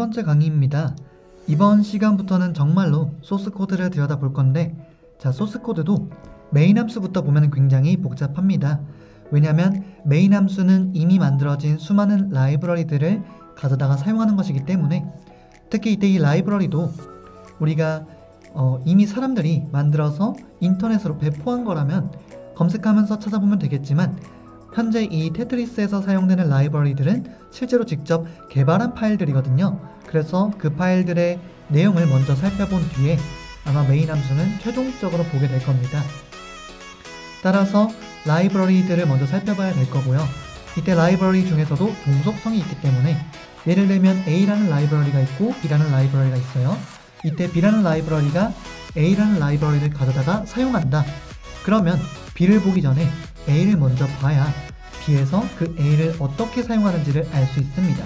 번째 강의입니다. 이번 시간부터는 정말로 소스 코드를 들여다볼 건데, 자, 소스 코드도 메인 함수부터 보면 굉장히 복잡합니다. 왜냐하면 메인 함수는 이미 만들어진 수많은 라이브러리들을 가져다가 사용하는 것이기 때문에, 특히 이때 이 라이브러리도 우리가 이미 사람들이 만들어서 인터넷으로 배포한 거라면 검색하면서 찾아보면 되겠지만, 현재 이 테트리스에서 사용되는 라이브러리들은 실제로 직접 개발한 파일들이거든요. 그래서 그 파일들의 내용을 먼저 살펴본 뒤에 아마 메인 함수는 최종적으로 보게 될 겁니다. 따라서 라이브러리들을 먼저 살펴봐야 될 거고요. 이때 라이브러리 중에서도 종속성이 있기 때문에, 예를 들면 A라는 라이브러리가 있고 B라는 라이브러리가 있어요. 이때 B라는 라이브러리가 A라는 라이브러리를 가져다가 사용한다. 그러면 B를 보기 전에 A를 먼저 봐야 B에서 그 A를 어떻게 사용하는지를 알 수 있습니다.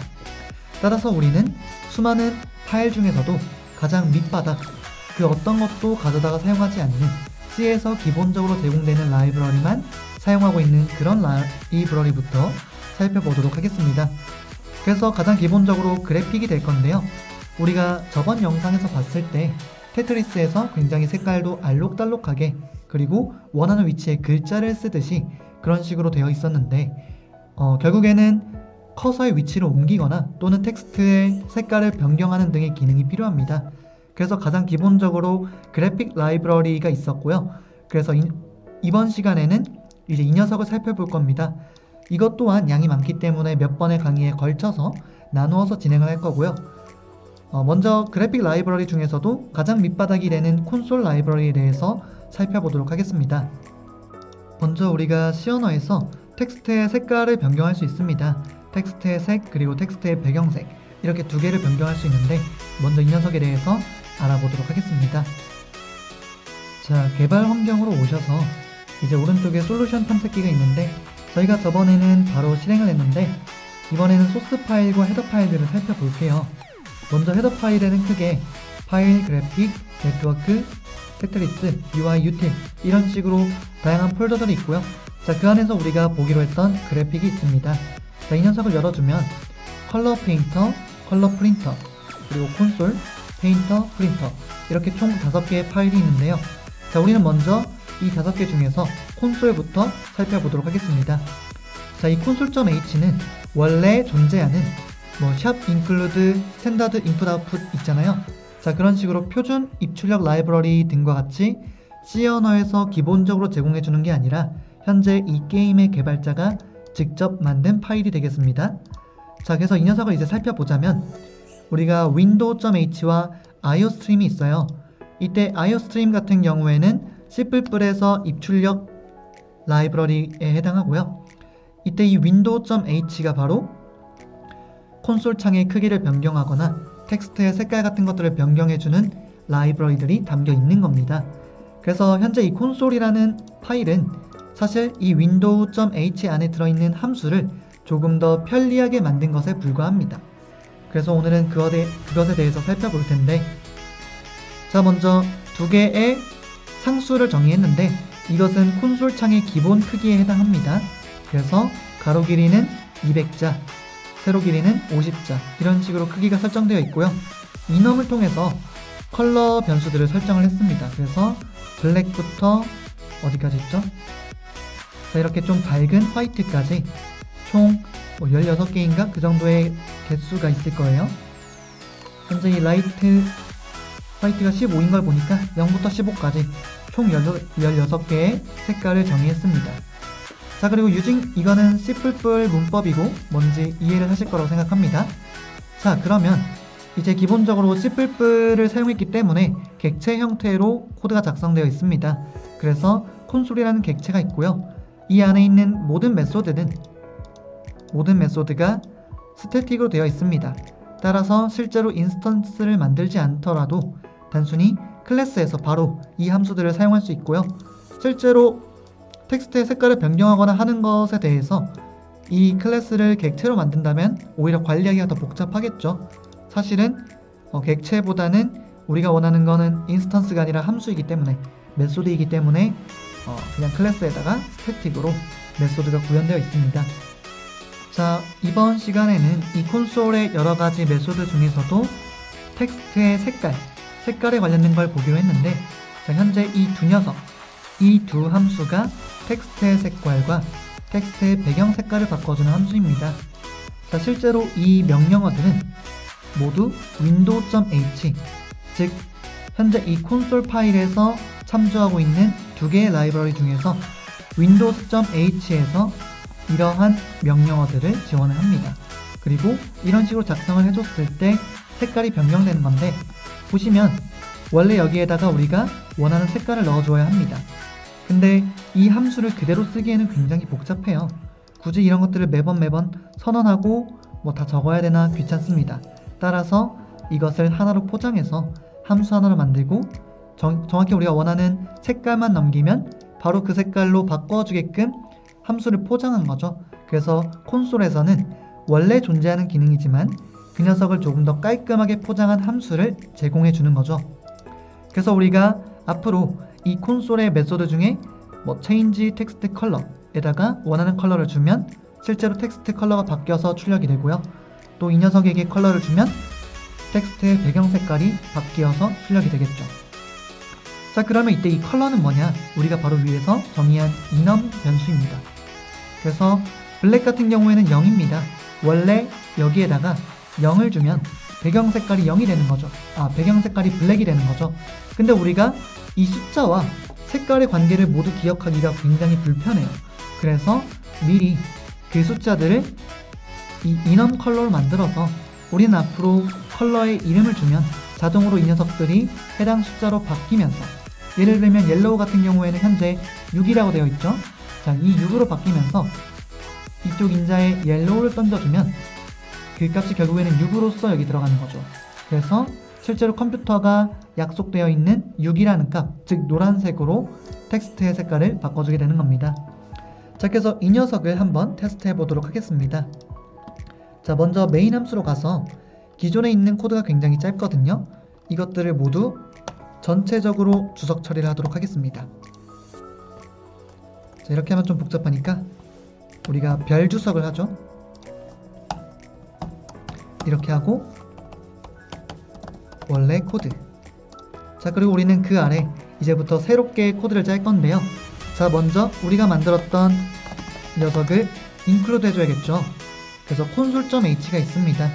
따라서 우리는 수많은 파일 중에서도 가장 밑바닥, 그 어떤 것도 가져다가 사용하지 않는 C에서 기본적으로 제공되는 라이브러리만 사용하고 있는 그런 라이브러리부터 살펴보도록 하겠습니다. 그래서 가장 기본적으로 그래픽이 될 건데요. 우리가 저번 영상에서 봤을 때 테트리스에서 굉장히 색깔도 알록달록하게, 그리고 원하는 위치에 글자를 쓰듯이 그런 식으로 되어 있었는데, 결국에는 커서의 위치를 옮기거나 또는 텍스트의 색깔을 변경하는 등의 기능이 필요합니다. 그래서 가장 기본적으로 그래픽 라이브러리가 있었고요. 그래서 이번 시간에는 이제 이 녀석을 살펴볼 겁니다. 이것 또한 양이 많기 때문에 몇 번의 강의에 걸쳐서 나누어서 진행을 할 거고요. 먼저 그래픽 라이브러리 중에서도 가장 밑바닥이 되는 콘솔 라이브러리에 대해서 살펴보도록 하겠습니다. 먼저 우리가 C 언어에서 텍스트의 색깔을 변경할 수 있습니다. 텍스트의 색 그리고 텍스트의 배경색, 이렇게 두 개를 변경할 수 있는데, 먼저 이 녀석에 대해서 알아보도록 하겠습니다. 자, 개발 환경으로 오셔서 이제 오른쪽에 솔루션 탐색기가 있는데, 저희가 저번에는 바로 실행을 했는데 이번에는 소스 파일과 헤더 파일들을 살펴볼게요. 먼저 헤더 파일에는 크게 파일, 그래픽, 네트워크, 테트리스, UI, 유틸, 이런 식으로 다양한 폴더들이 있고요. 자, 그 안에서 우리가 보기로 했던 그래픽이 있습니다. 자, 이 녀석을 열어주면 컬러 페인터, 컬러 프린터, 그리고 콘솔, 페인터, 프린터, 이렇게 총 5개의 파일이 있는데요. 자, 우리는 먼저 이 5개 중에서 콘솔부터 살펴보도록 하겠습니다. 자, 이 console.h는 원래 존재하는 샵 include 스탠다드 인풋 아웃풋 있잖아요. 자, 그런 식으로 표준 입출력 라이브러리 등과 같이 C 언어에서 기본적으로 제공해주는 게 아니라 현재 이 게임의 개발자가 직접 만든 파일이 되겠습니다. 자, 그래서 이 녀석을 이제 살펴보자면, 우리가 window.h와 iostream이 있어요. 이때 iostream 같은 경우에는 C++에서 입출력 라이브러리에 해당하고요. 이때 이 window.h가 바로 콘솔 창의 크기를 변경하거나 텍스트의 색깔 같은 것들을 변경해주는 라이브러리들이 담겨 있는 겁니다. 그래서 현재 이 콘솔이라는 파일은 사실 이 window.h 안에 들어있는 함수를 조금 더 편리하게 만든 것에 불과합니다. 그래서 오늘은 그것에 대해서 살펴볼 텐데, 자, 먼저 두 개의 상수를 정의했는데, 이것은 콘솔 창의 기본 크기에 해당합니다. 그래서 가로 길이는 200자, 세로 길이는 50자, 이런 식으로 크기가 설정되어 있고요. 이넘을 통해서 컬러 변수들을 설정을 했습니다. 그래서 블랙부터 어디까지 있죠? 자, 이렇게 좀 밝은 화이트까지 총 16개인가? 그 정도의 개수가 있을 거예요. 현재 이 라이트 화이트가 15인 걸 보니까 0부터 15까지 총 16개의 색깔을 정의했습니다. 자, 그리고 이거는 C++ 문법이고 뭔지 이해를 하실 거라고 생각합니다. 자, 그러면 이제 기본적으로 C++를 사용했기 때문에 객체 형태로 코드가 작성되어 있습니다. 그래서 콘솔이라는 객체가 있고요. 이 안에 있는 모든 메소드가 스태틱으로 되어 있습니다. 따라서 실제로 인스턴스를 만들지 않더라도 단순히 클래스에서 바로 이 함수들을 사용할 수 있고요. 실제로 텍스트의 색깔을 변경하거나 하는 것에 대해서 이 클래스를 객체로 만든다면 오히려 관리하기가 더 복잡하겠죠. 사실은 객체보다는 우리가 원하는 거는 인스턴스가 아니라 함수이기 때문에, 메소드이기 때문에 그냥 클래스에다가 스태틱으로 메소드가 구현되어 있습니다. 자, 이번 시간에는 이 콘솔의 여러가지 메소드 중에서도 텍스트의 색깔에 관련된 걸 보기로 했는데, 자, 현재 이 두 녀석, 이 두 함수가 텍스트의 색깔과 텍스트의 배경 색깔을 바꿔주는 함수입니다. 자, 실제로 이 명령어들은 모두 window.h, 즉 현재 이 콘솔 파일에서 참조하고 있는 두 개의 라이브러리 중에서 windows.h에서 이러한 명령어들을 지원을 합니다. 그리고 이런 식으로 작성을 해줬을 때 색깔이 변경되는 건데, 보시면 원래 여기에다가 우리가 원하는 색깔을 넣어줘야 합니다. 근데 이 함수를 그대로 쓰기에는 굉장히 복잡해요. 굳이 이런 것들을 매번 선언하고 뭐 다 적어야 되나 귀찮습니다. 따라서 이것을 하나로 포장해서 함수 하나로 만들고 정확히 우리가 원하는 색깔만 넘기면 바로 그 색깔로 바꿔주게끔 함수를 포장한 거죠. 그래서 콘솔에서는 원래 존재하는 기능이지만 그 녀석을 조금 더 깔끔하게 포장한 함수를 제공해 주는 거죠. 그래서 우리가 앞으로 이 콘솔의 메소드 중에 뭐 change text color에다가 원하는 컬러를 주면 실제로 텍스트 컬러가 바뀌어서 출력이 되고요. 또 이 녀석에게 컬러를 주면 텍스트의 배경 색깔이 바뀌어서 출력이 되겠죠. 자, 그러면 이때 이 컬러는 뭐냐? 우리가 바로 위에서 정의한 enum 변수입니다. 그래서 블랙 같은 경우에는 0입니다. 원래 여기에다가 0을 주면 배경 색깔이 0이 되는 거죠. 배경 색깔이 블랙이 되는 거죠. 근데 우리가 이 숫자와 색깔의 관계를 모두 기억하기가 굉장히 불편해요. 그래서 미리 그 숫자들을 이 enum 컬러로 만들어서 우리는 앞으로 컬러에 이름을 주면 자동으로 이 녀석들이 해당 숫자로 바뀌면서, 예를 들면 옐로우 같은 경우에는 현재 6이라고 되어 있죠. 자, 이 6으로 바뀌면서 이쪽 인자에 옐로우를 던져주면 그 값이 결국에는 6으로서 여기 들어가는 거죠. 그래서 실제로 컴퓨터가 약속되어 있는 6이라는 값, 즉 노란색으로 텍스트의 색깔을 바꿔주게 되는 겁니다. 자, 그래서 이 녀석을 한번 테스트해 보도록 하겠습니다. 자, 먼저 메인 함수로 가서 기존에 있는 코드가 굉장히 짧거든요. 이것들을 모두 전체적으로 주석 처리를 하도록 하겠습니다. 자, 이렇게 하면 좀 복잡하니까 우리가 별 주석을 하죠. 이렇게 하고 원래 코드. 자, 그리고 우리는 그 아래 이제부터 새롭게 코드를 짤 건데요. 자, 먼저 우리가 만들었던 녀석을 include 해줘야겠죠. 그래서 console.h가 있습니다.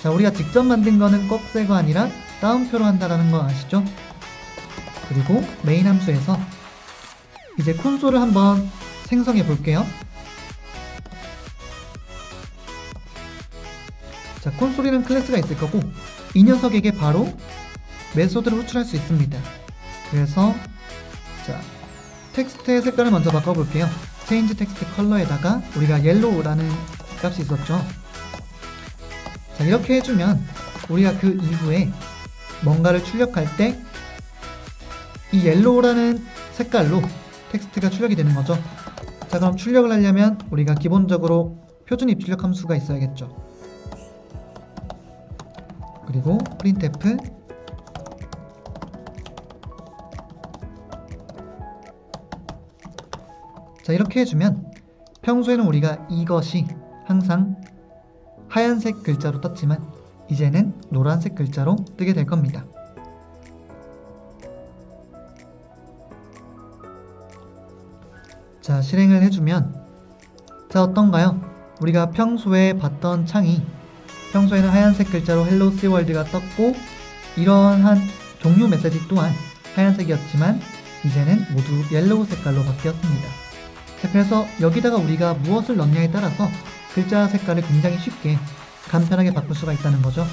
자, 우리가 직접 만든 거는 꺽쇠가 아니라 따옴표로 한다라는 거 아시죠? 그리고 메인 함수에서 이제 콘솔을 한번 생성해 볼게요. 자, 콘솔이라는 클래스가 있을 거고 이 녀석에게 바로 메소드를 호출할 수 있습니다. 그래서 자, 텍스트의 색깔을 먼저 바꿔볼게요. change text color에다가 우리가 yellow라는 값이 있었죠. 자, 이렇게 해주면 우리가 그 이후에 뭔가를 출력할 때 이 yellow라는 색깔로 텍스트가 출력이 되는 거죠. 자, 그럼 출력을 하려면 우리가 기본적으로 표준 입출력 함수가 있어야겠죠. 그리고 printf 자, 이렇게 해주면 평소에는 우리가 이것이 항상 하얀색 글자로 떴지만 이제는 노란색 글자로 뜨게 될 겁니다. 자, 실행을 해주면 자, 어떤가요? 우리가 평소에 봤던 창이 평소에는 하얀색 글자로 Hello World가 떴고 이러한 종료 메시지 또한 하얀색이었지만 이제는 모두 옐로우 색깔로 바뀌었습니다. 자, 그래서 여기다가 우리가 무엇을 넣냐에 따라서 글자 색깔을 굉장히 쉽게 간편하게 바꿀 수가 있다는 거죠.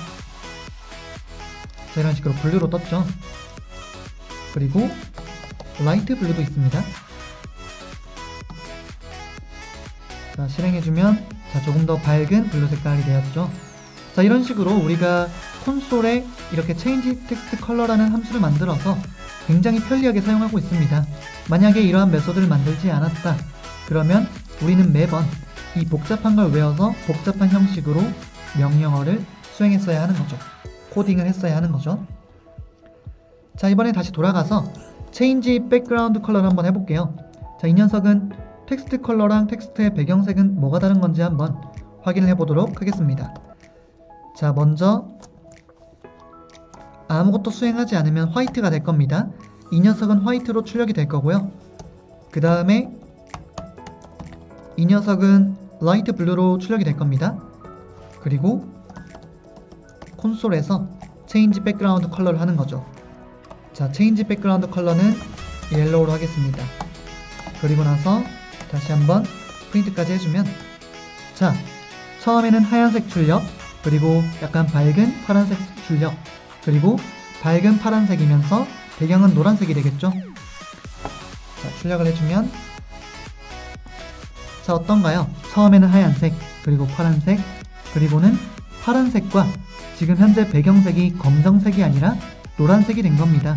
자, 이런 식으로 블루로 떴죠. 그리고 라이트 블루도 있습니다. 자, 실행해주면 자, 조금 더 밝은 블루 색깔이 되었죠. 자, 이런 식으로 우리가 콘솔에 이렇게 change text color라는 함수를 만들어서 굉장히 편리하게 사용하고 있습니다. 만약에 이러한 메소드를 만들지 않았다 그러면 우리는 매번 이 복잡한 걸 외워서 복잡한 형식으로 명령어를 수행했어야 하는 거죠. 코딩을 했어야 하는 거죠. 자, 이번에 다시 돌아가서 change background color를 한번 해볼게요. 자, 이 녀석은 텍스트 컬러랑 텍스트의 배경색은 뭐가 다른 건지 한번 확인을 해보도록 하겠습니다. 자, 먼저 아무것도 수행하지 않으면 화이트가 될 겁니다. 이 녀석은 화이트로 출력이 될 거고요. 그 다음에 이 녀석은 라이트 블루로 출력이 될 겁니다. 그리고 콘솔에서 체인지 백그라운드 컬러를 하는 거죠. 자, 체인지 백그라운드 컬러는 옐로우로 하겠습니다. 그리고 나서 다시 한번 프린트까지 해주면, 자, 처음에는 하얀색 출력, 그리고 약간 밝은 파란색 출력, 그리고 밝은 파란색이면서 배경은 노란색이 되겠죠. 자, 출력을 해주면, 자, 어떤가요? 처음에는 하얀색, 그리고 파란색, 그리고는 파란색과 지금 현재 배경색이 검정색이 아니라 노란색이 된 겁니다.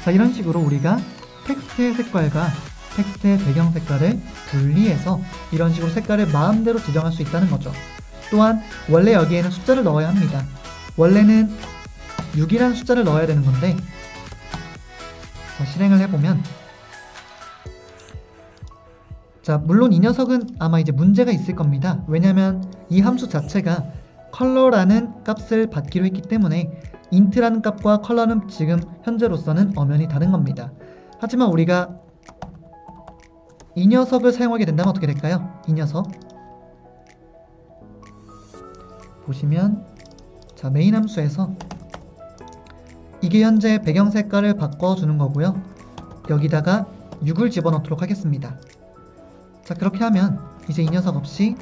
자, 이런 식으로 우리가 텍스트의 색깔과 텍스트의 배경 색깔을 분리해서 이런 식으로 색깔을 마음대로 지정할 수 있다는 거죠. 또한 원래 여기에는 숫자를 넣어야 합니다. 원래는 6이라는 숫자를 넣어야 되는 건데, 자, 실행을 해보면, 자, 물론 이 녀석은 아마 이제 문제가 있을 겁니다. 왜냐면 이 함수 자체가 컬러라는 값을 받기로 했기 때문에 int라는 값과 컬러는 지금 현재로서는 엄연히 다른 겁니다. 하지만 우리가 이 녀석을 사용하게 된다면 어떻게 될까요? 이 녀석 보시면, 자, 메인 함수에서 이게 현재 배경 색깔을 바꿔주는 거고요. 여기다가 6을 집어넣도록 하겠습니다. 자, 그렇게 하면 이제 이 녀석 없이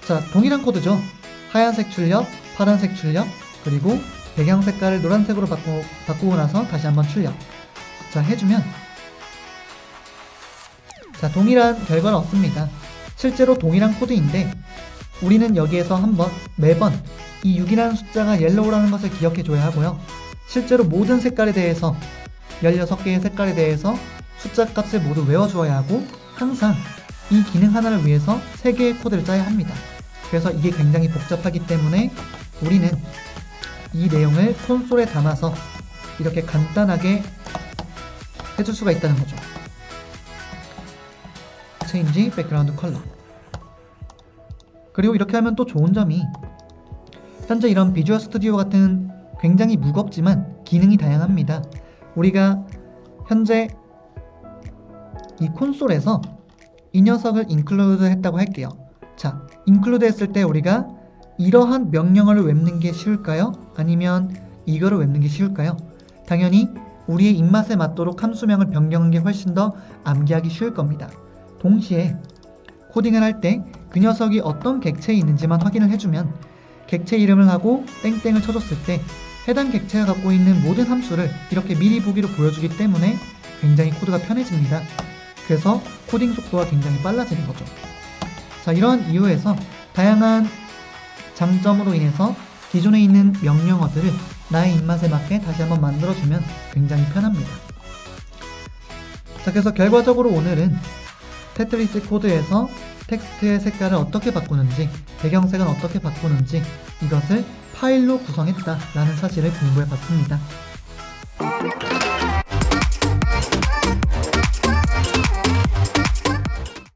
자, 동일한 코드죠. 하얀색 출력, 파란색 출력, 그리고 배경 색깔을 노란색으로 바꾸고 나서 다시 한번 출력. 자, 해주면, 자, 동일한 결과를 얻습니다. 실제로 동일한 코드인데 우리는 여기에서 한번 매번 이 6이라는 숫자가 옐로우라는 것을 기억해 줘야 하고요. 실제로 모든 색깔에 대해서 16개의 색깔에 대해서 숫자 값을 모두 외워주어야 하고, 항상 이 기능 하나를 위해서 3개의 코드를 짜야 합니다. 그래서 이게 굉장히 복잡하기 때문에 우리는 이 내용을 콘솔에 담아서 이렇게 간단하게 해줄 수가 있다는 거죠. 체인지 백그라운드 컬러. 그리고 이렇게 하면 또 좋은 점이, 현재 이런 비주얼 스튜디오 같은 굉장히 무겁지만 기능이 다양합니다. 우리가 현재 이 콘솔에서 이 녀석을 인클루드 했다고 할게요. 자, 인클루드 했을 때 우리가 이러한 명령어를 외우는 게 쉬울까요? 아니면 이거를 외우는 게 쉬울까요? 당연히 우리의 입맛에 맞도록 함수명을 변경한 게 훨씬 더 암기하기 쉬울 겁니다. 동시에 코딩을 할 때 그 녀석이 어떤 객체에 있는지만 확인을 해주면 객체 이름을 하고 땡땡을 쳐줬을 때 해당 객체가 갖고 있는 모든 함수를 이렇게 미리 보기로 보여주기 때문에 굉장히 코드가 편해집니다. 그래서 코딩 속도가 굉장히 빨라지는 거죠. 자, 이러한 이유에서 다양한 장점으로 인해서 기존에 있는 명령어들을 나의 입맛에 맞게 다시 한번 만들어주면 굉장히 편합니다. 자, 그래서 결과적으로 오늘은 테트리스 코드에서 텍스트의 색깔을 어떻게 바꾸는지, 배경색은 어떻게 바꾸는지, 이것을 파일로 구성했다라는 사실을 공부해 봤습니다.